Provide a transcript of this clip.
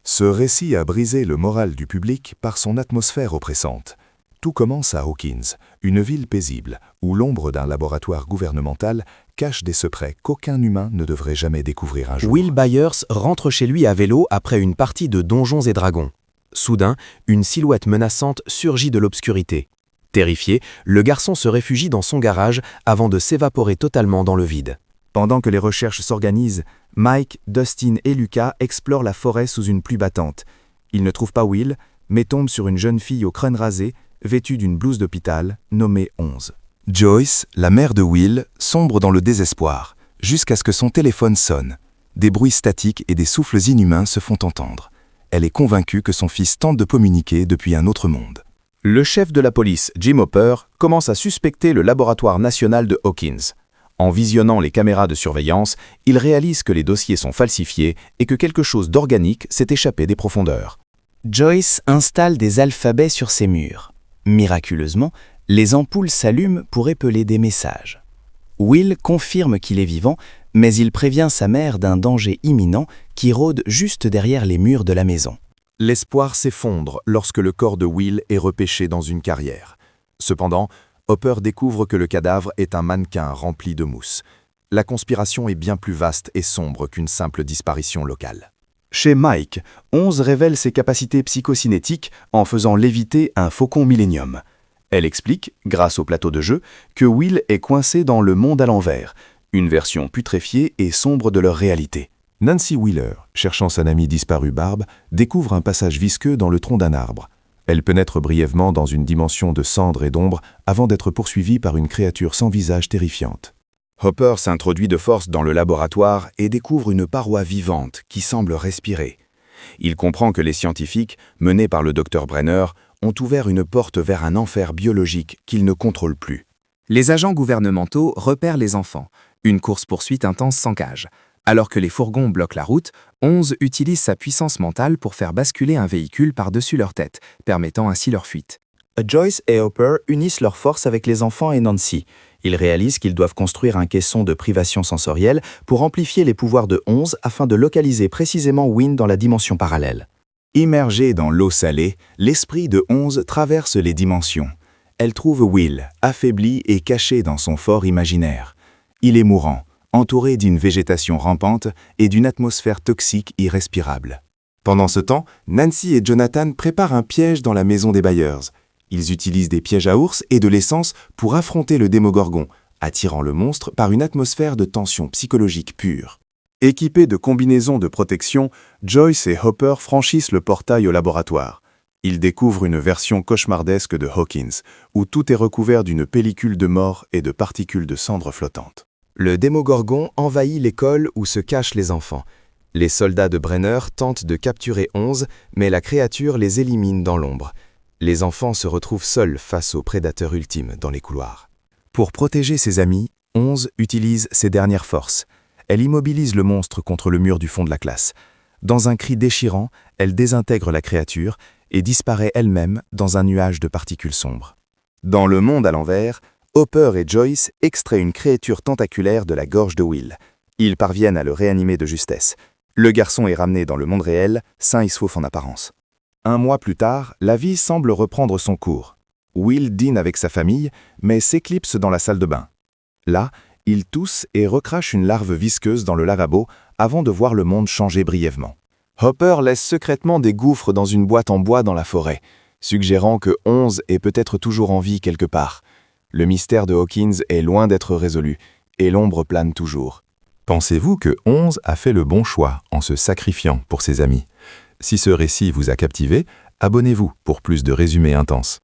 Ce récit a brisé le moral du public par son atmosphère oppressante. Tout commence à Hawkins, une ville paisible, où l'ombre d'un laboratoire gouvernemental cache des secrets qu'aucun humain ne devrait jamais découvrir un jour. Will Byers rentre chez lui à vélo après une partie de Donjons et Dragons. Soudain, une silhouette menaçante surgit de l'obscurité. Terrifié, le garçon se réfugie dans son garage avant de s'évaporer totalement dans le vide. Pendant que les recherches s'organisent, Mike, Dustin et Lucas explorent la forêt sous une pluie battante. Ils ne trouvent pas Will, mais tombent sur une jeune fille au crâne rasé, vêtue d'une blouse d'hôpital, nommée 11. Joyce, la mère de Will, sombre dans le désespoir, jusqu'à ce que son téléphone sonne. Des bruits statiques et des souffles inhumains se font entendre. Elle est convaincue que son fils tente de communiquer depuis un autre monde. Le chef de la police, Jim Hopper, commence à suspecter le laboratoire national de Hawkins. En visionnant les caméras de surveillance, il réalise que les dossiers sont falsifiés et que quelque chose d'organique s'est échappé des profondeurs. Joyce installe des alphabets sur ses murs. Miraculeusement, les ampoules s'allument pour épeler des messages. Will confirme qu'il est vivant, mais il prévient sa mère d'un danger imminent qui rôde juste derrière les murs de la maison. L'espoir s'effondre lorsque le corps de Will est repêché dans une carrière. Cependant, Hopper découvre que le cadavre est un mannequin rempli de mousse. La conspiration est bien plus vaste et sombre qu'une simple disparition locale. Chez Mike, 11 révèle ses capacités psychocinétiques en faisant léviter un faucon Millennium. Elle explique, grâce au plateau de jeu, que Will est coincé dans le monde à l'envers, une version putréfiée et sombre de leur réalité. Nancy Wheeler, cherchant sa amie disparue Barb, découvre un passage visqueux dans le tronc d'un arbre. Elle pénètre brièvement dans une dimension de cendres et d'ombre avant d'être poursuivie par une créature sans visage terrifiante. Hopper s'introduit de force dans le laboratoire et découvre une paroi vivante qui semble respirer. Il comprend que les scientifiques, menés par le Dr Brenner, ont ouvert une porte vers un enfer biologique qu'ils ne contrôlent plus. Les agents gouvernementaux repèrent les enfants, une course-poursuite intense sans cage. Alors que les fourgons bloquent la route, 11 utilise sa puissance mentale pour faire basculer un véhicule par-dessus leur tête, permettant ainsi leur fuite. Joyce et Hopper unissent leurs forces avec les enfants et Nancy. Ils réalisent qu'ils doivent construire un caisson de privation sensorielle pour amplifier les pouvoirs de 11 afin de localiser précisément Wynne dans la dimension parallèle. Immergée dans l'eau salée, l'esprit de 11 traverse les dimensions. Elle trouve Will, affaibli et caché dans son fort imaginaire. Il est mourant, entouré d'une végétation rampante et d'une atmosphère toxique irrespirable. Pendant ce temps, Nancy et Jonathan préparent un piège dans la maison des Byers. Ils utilisent des pièges à ours et de l'essence pour affronter le Démogorgon, attirant le monstre par une atmosphère de tension psychologique pure. Équipés de combinaisons de protection, Joyce et Hopper franchissent le portail au laboratoire. Ils découvrent une version cauchemardesque de Hawkins, où tout est recouvert d'une pellicule de mort et de particules de cendres flottantes. Le Démogorgon envahit l'école où se cachent les enfants. Les soldats de Brenner tentent de capturer 11, mais la créature les élimine dans l'ombre. Les enfants se retrouvent seuls face au prédateur ultime dans les couloirs. Pour protéger ses amis, 11 utilise ses dernières forces. Elle immobilise le monstre contre le mur du fond de la classe. Dans un cri déchirant, elle désintègre la créature et disparaît elle-même dans un nuage de particules sombres. Dans le monde à l'envers, Hopper et Joyce extraient une créature tentaculaire de la gorge de Will. Ils parviennent à le réanimer de justesse. Le garçon est ramené dans le monde réel, sain et sauf en apparence. Un mois plus tard, la vie semble reprendre son cours. Will dîne avec sa famille, mais s'éclipse dans la salle de bain. Là, il tousse et recrache une larve visqueuse dans le lavabo avant de voir le monde changer brièvement. Hopper laisse secrètement des gouffres dans une boîte en bois dans la forêt, suggérant que 11 est peut-être toujours en vie quelque part. Le mystère de Hawkins est loin d'être résolu, et l'ombre plane toujours. Pensez-vous que 11 a fait le bon choix en se sacrifiant pour ses amis? Si ce récit vous a captivé, abonnez-vous pour plus de résumés intenses.